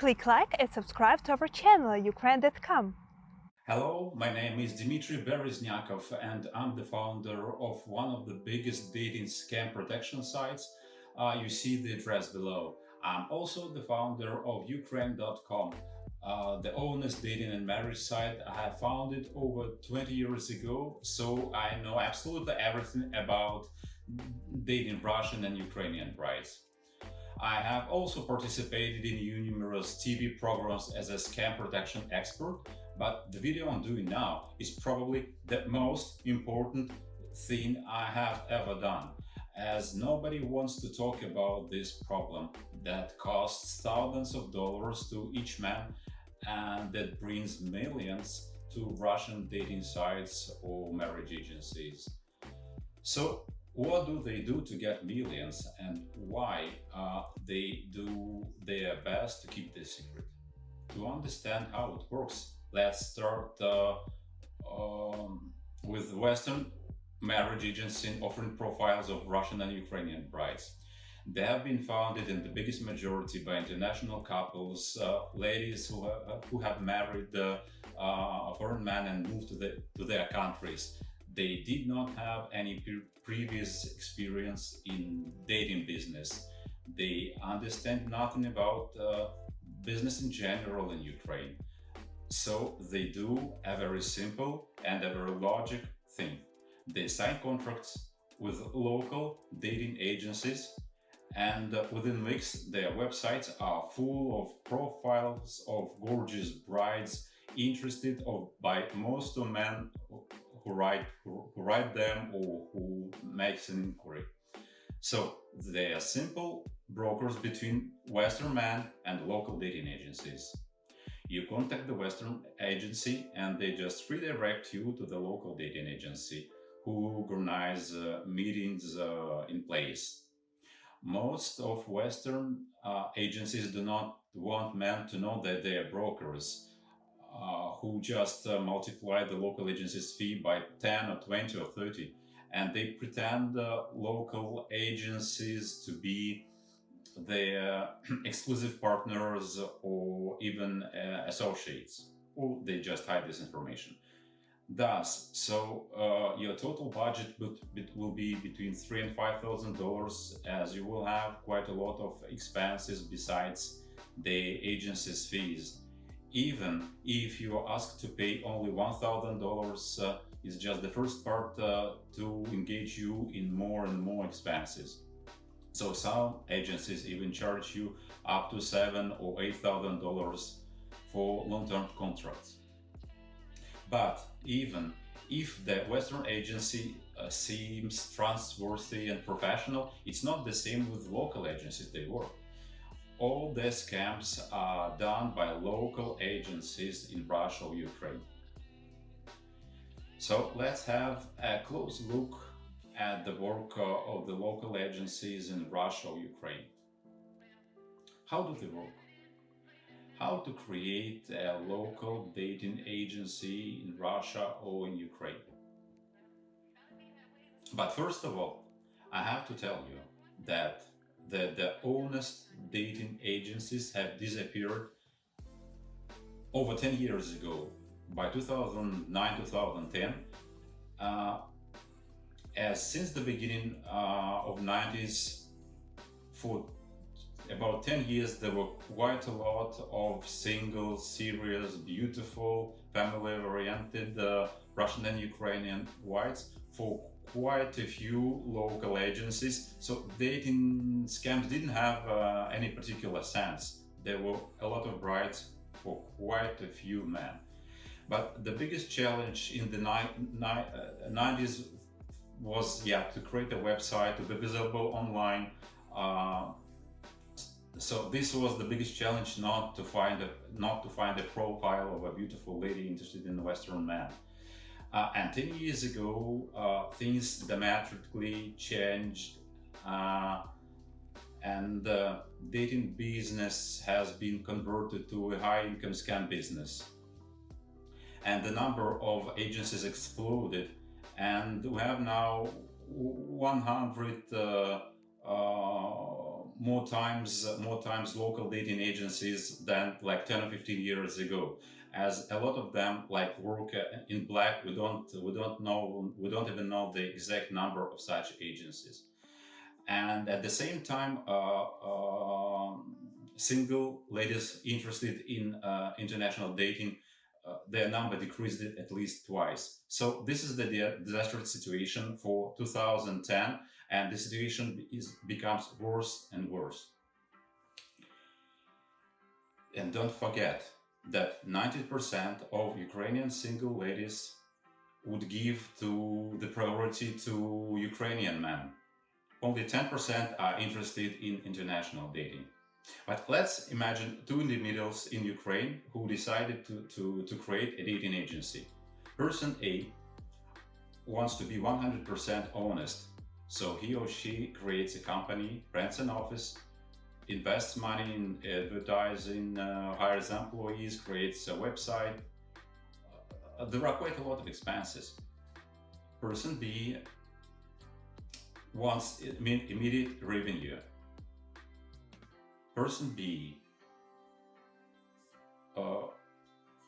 Click like and subscribe to our channel Ukraine.com. Hello, my name is Dmitry Bereznyakov and I'm the founder of one of the biggest dating scam protection sites. You see the address below. I'm also the founder of Ukreine.com, the honest dating and marriage site. I founded over 20 years ago, so I know absolutely everything about dating Russian and Ukrainian brides. I have also participated in numerous TV programs as a scam protection expert, but the video I'm doing now is probably the most important thing I have ever done, as nobody wants to talk about this problem that costs thousands of dollars to each man and that brings millions to Russian dating sites or marriage agencies. So what do they do to get millions, and why they do their best to keep this secret? To understand how it works, let's start with Western marriage agency offering profiles of Russian and Ukrainian brides. They have been founded in the biggest majority by international couples, ladies who have married a foreign man and moved to their countries. They did not have any previous experience in dating business. They understand nothing about business in general in Ukraine. So they do a very simple and a very logic thing. They sign contracts with local dating agencies, and within weeks their websites are full of profiles of gorgeous brides interested by most of men who write them or who makes an inquiry. So they are simple brokers between Western man and local dating agencies. You contact the Western agency and they just redirect you to the local dating agency who organize meetings in place. Most of Western agencies do not want men to know that they are brokers, who just multiply the local agency's fee by 10 or 20 or 30, and they pretend local agencies to be their exclusive partners or even associates, or they just hide this information. Thus, your total budget will be between $3,000 and $5,000, as you will have quite a lot of expenses besides the agency's fees. Even if you are asked to pay only $1,000, it's just the first part to engage you in more and more expenses. So some agencies even charge you up to $7,000 or $8,000 for long-term contracts. But even if the Western agency seems trustworthy and professional, it's not the same with local agencies they work. All the scams are done by local agencies in Russia or Ukraine. So let's have a close look at the work of the local agencies in Russia or Ukraine. How do they work? How to create a local dating agency in Russia or in Ukraine? But first of all, I have to tell you that the honest dating agencies have disappeared over 10 years ago, by 2009-2010. As since the beginning of 90s, for about 10 years, there were quite a lot of single, serious, beautiful, family-oriented Russian and Ukrainian brides for quite a few local agencies. So dating scams didn't have any particular sense. There were a lot of brides for quite a few men. But the biggest challenge in the 90s was to create a website, to be visible online. So this was the biggest challenge, not to find a profile of a beautiful lady interested in a Western man. And 10 years ago, things dramatically changed, and the dating business has been converted to a high-income scam business. And the number of agencies exploded, and we have now 100 more times local dating agencies than like 10 or 15 years ago, as a lot of them like work in black. We don't even know the exact number of such agencies. And at the same time, single ladies interested in international dating, their number decreased at least twice. So this is the disastrous situation for 2010, and the situation becomes worse and worse. And don't forget that 90% of Ukrainian single ladies would give to the priority to Ukrainian men. Only 10% are interested in international dating. But let's imagine two individuals in Ukraine who decided to create a dating agency. Person A wants to be 100% honest, so he or she creates a company, rents an office, invests money in advertising, hires employees, creates a website. There are quite a lot of expenses. Person B wants immediate revenue. Person B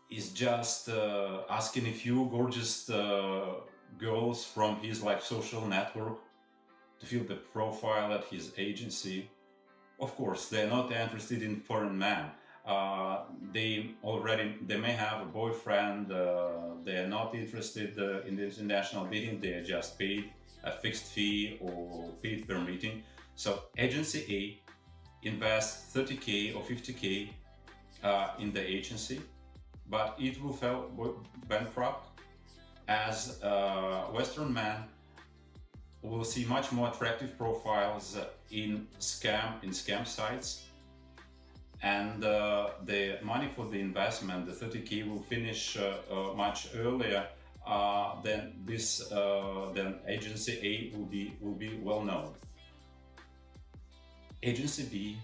is just asking a few gorgeous girls from his like social network to fill the profile at his agency. Of course, they're not interested in foreign men. They may have a boyfriend. They're not interested in the international dating. They are just paid a fixed fee or paid per meeting. So agency A invests 30K or 50K in the agency, but it will fall bankrupt, as Western men will see much more attractive profiles in scam sites, and the money for the investment, the 30K, will finish much earlier then agency A will be well known. Agency B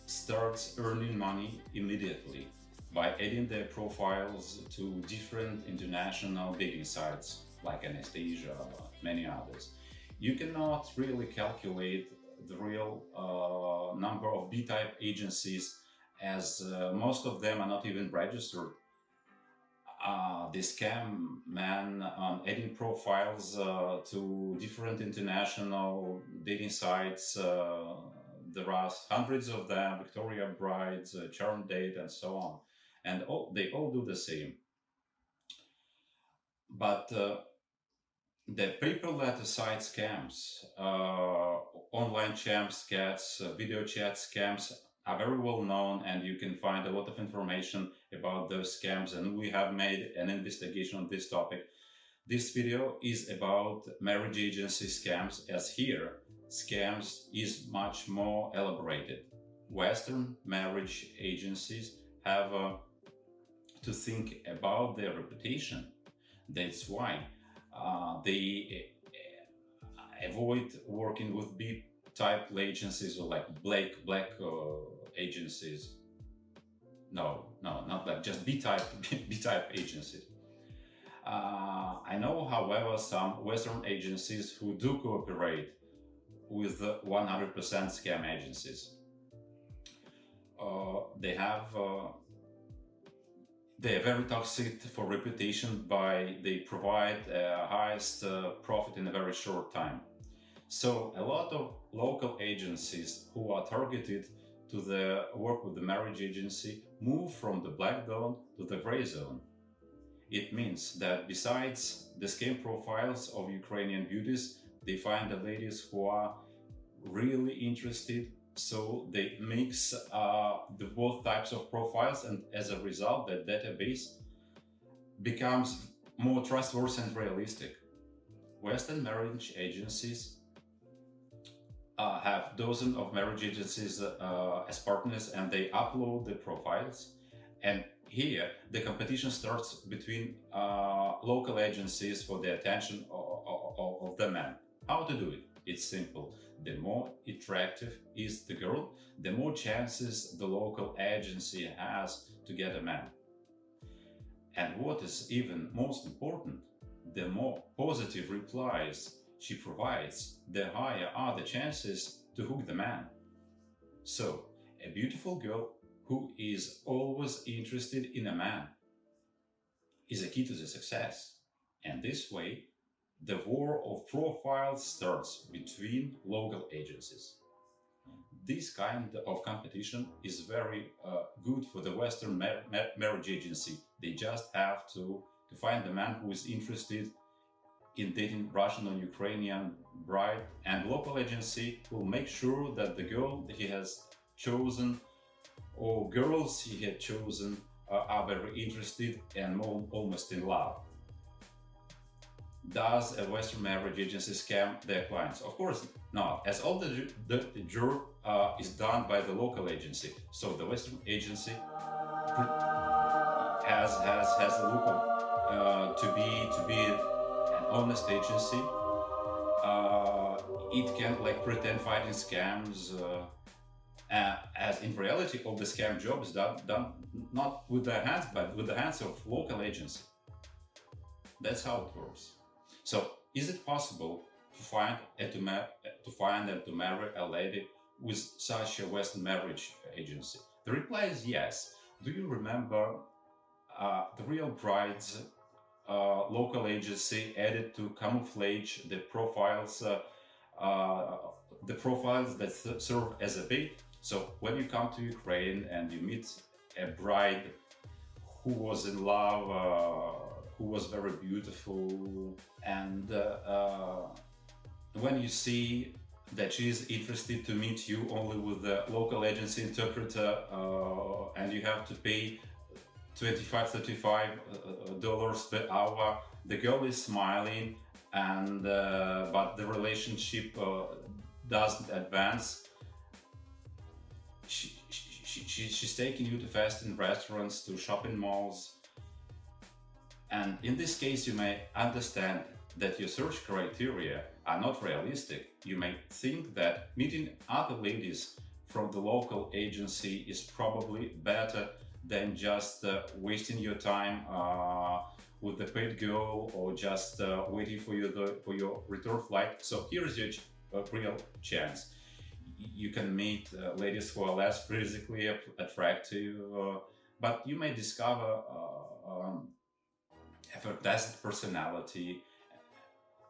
starts earning money immediately by adding their profiles to different international dating sites like Anastasia, many others. You cannot really calculate the real number of B-type agencies, as most of them are not even registered. The scam men adding profiles to different international dating sites. There are hundreds of them: Victoria Brides, Charm Date, and so on. And they all do the same. But the paper letter site scams, online scams, video chat scams are very well known, and you can find a lot of information about those scams, and we have made an investigation on this topic. This video is about marriage agency scams, as here scams is much more elaborated. Western marriage agencies have to think about their reputation. That's why they avoid working with B-type agencies or like black agencies. No, not black, just B-type agencies. I know, however, some Western agencies who do cooperate with 100% scam agencies. They are very toxic for reputation, they provide highest profit in a very short time. So a lot of local agencies who are targeted to the work with the marriage agency move from the black zone to the gray zone. It means that besides the scam profiles of Ukrainian beauties, they find the ladies who are really interested, so they mix the both types of profiles, and as a result, the database becomes more trustworthy and realistic. Western marriage agencies have dozens of marriage agencies as partners, and they upload the profiles. And here, the competition starts between local agencies for the attention of the man. How to do it? It's simple. The more attractive is the girl, the more chances the local agency has to get a man. And what is even most important, the more positive replies she provides, the higher are the chances to hook the man. So, a beautiful girl who is always interested in a man is a key to the success. And this way, the war of profiles starts between local agencies. This kind of competition is very good for the Western marriage agency. They just have to find the man who is interested in dating Russian or Ukrainian bride, and local agency will make sure that the girl he has chosen or girls he had chosen are very interested and almost in love. Does a Western marriage agency scam their clients? Of course not, as all the job is done by the local agency. So the Western agency has the look of to be an honest agency. It can like pretend fighting scams. As in reality, all the scam job is done not with their hands, but with the hands of local agency. That's how it works. So, is it possible to find and to marry a lady with such a Western marriage agency? The reply is yes. Do you remember the Real Bride's local agency added to camouflage the profiles that serve as a bait? So when you come to Ukraine and you meet a bride who was in love, who was very beautiful, and when you see that she is interested to meet you only with the local agency interpreter, and you have to pay $25-$35 per hour, the girl is smiling, and but the relationship doesn't advance. She's taking you to fast in restaurants, to shopping malls. And in this case, you may understand that your search criteria are not realistic. You may think that meeting other ladies from the local agency is probably better than just wasting your time with the paid girl or just waiting for your return flight. So here's your real chance. You can meet ladies who are less physically attractive, but you may discover a fantastic personality,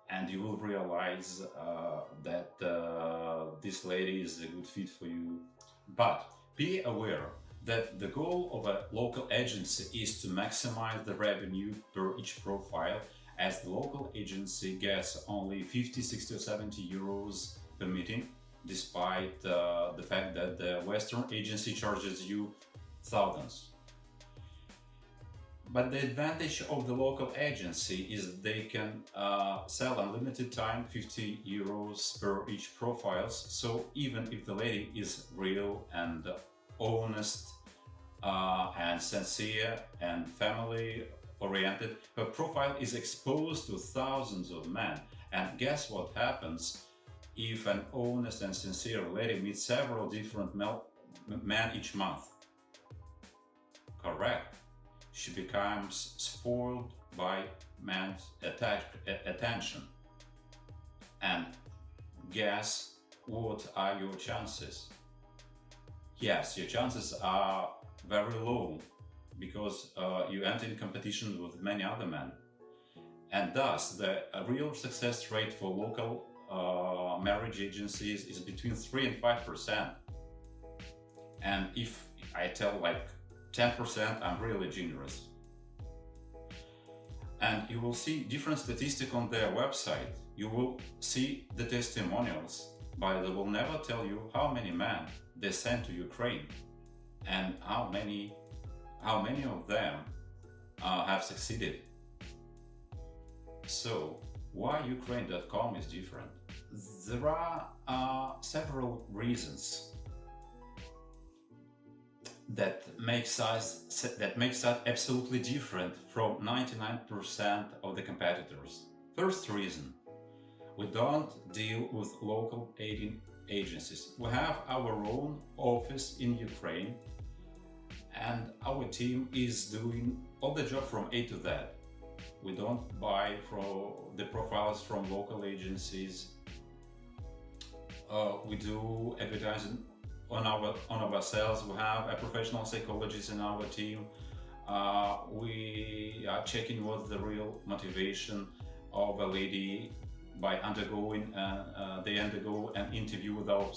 and you will realize that this lady is a good fit for you. But be aware that the goal of a local agency is to maximize the revenue per each profile, as the local agency gets only 50, 60 or 70 euros per meeting, despite the fact that the Western agency charges you thousands. But the advantage of the local agency is they can sell unlimited time, 50 euros per each profiles. So even if the lady is real and honest and sincere and family oriented, her profile is exposed to thousands of men. And guess what happens if an honest and sincere lady meets several different men each month? Correct. She becomes spoiled by men's attention. And guess what are your chances? Yes, your chances are very low because you enter in competition with many other men. And thus, the real success rate for local marriage agencies is between 3 and 5%. And if I tell like 10%, I'm really generous. And you will see different statistics on their website. You will see the testimonials, but they will never tell you how many men they sent to Ukraine and how many of them have succeeded. So, why Ukreine.com is different? There are several reasons that makes us absolutely different from 99% of the competitors. First reason: we don't deal with local dating agencies. We have our own office in Ukraine, and our team is doing all the job from A to Z. We don't buy the profiles from local agencies. We do advertising on ourselves. We have a professional psychologist in our team. We are checking what's the real motivation of a lady by they undergo an interview with our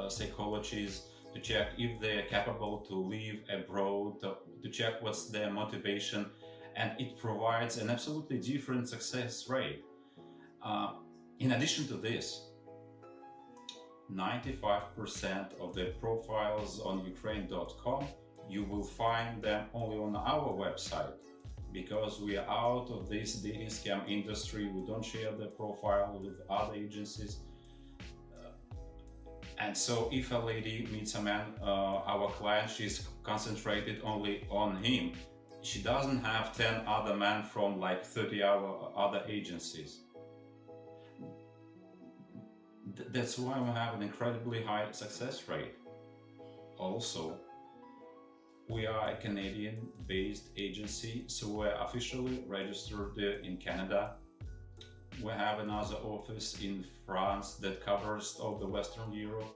psychologists to check if they're capable to live abroad, to check what's their motivation, and it provides an absolutely different success rate. In addition to this, 95% of the profiles on Ukreine.com, you will find them only on our website, because we are out of this dating scam industry. We don't share the profile with other agencies. And so if a lady meets a man, our client, she's concentrated only on him. She doesn't have 10 other men from like 30 other agencies. That's why we have an incredibly high success rate. Also, we are a Canadian-based agency, so we're officially registered in Canada. We have another office in France that covers all the Western Europe.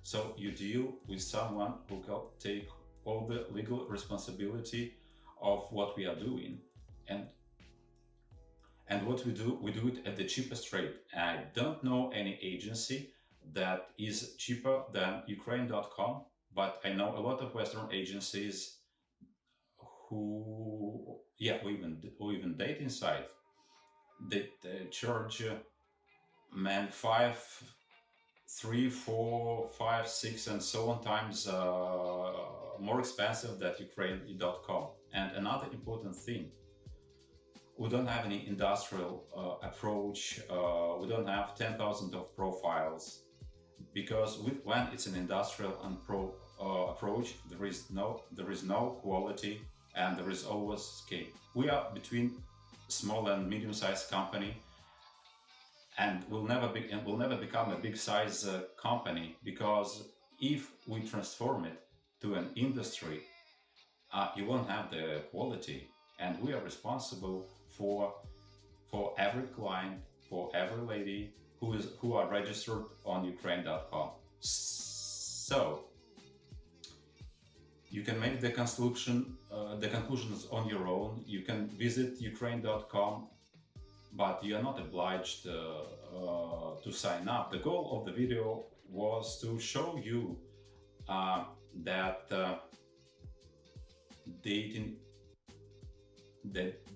So you deal with someone who can take all the legal responsibility of what we are doing. And what we do it at the cheapest rate. I don't know any agency that is cheaper than Ukreine.com, but I know a lot of Western agencies who even dating site, they charge men 5, 3, 4, 5, 6 and so on times more expensive than Ukreine.com. And another important thing, we don't have any industrial approach. We don't have 10,000 of profiles, because when it's an industrial approach, there is no quality and there is always scale. We are between small and medium-sized company, and will never become a big-size company, because if we transform it to an industry, you won't have the quality, and we are responsible for every client, for every lady who are registered on Ukreine.com. So you can make the conclusions on your own. You can visit Ukreine.com, but you are not obliged to sign up. The goal of the video was to show you that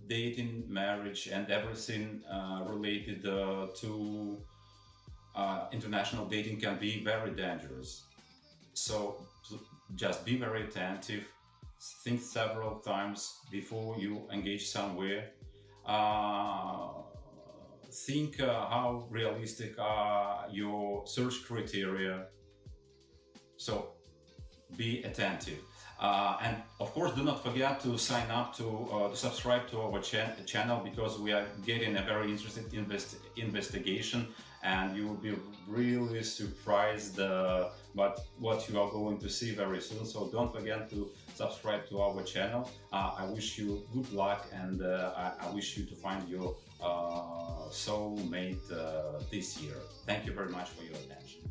dating, marriage, and everything related to international dating can be very dangerous. So just be very attentive, think several times before you engage somewhere. Think how realistic are your search criteria. So be attentive. And of course, do not forget to sign up to subscribe to our channel, because we are getting a very interesting investigation, and you will be really surprised about what you are going to see very soon. So don't forget to subscribe to our channel. I wish you good luck, and I wish you to find your soulmate this year. Thank you very much for your attention.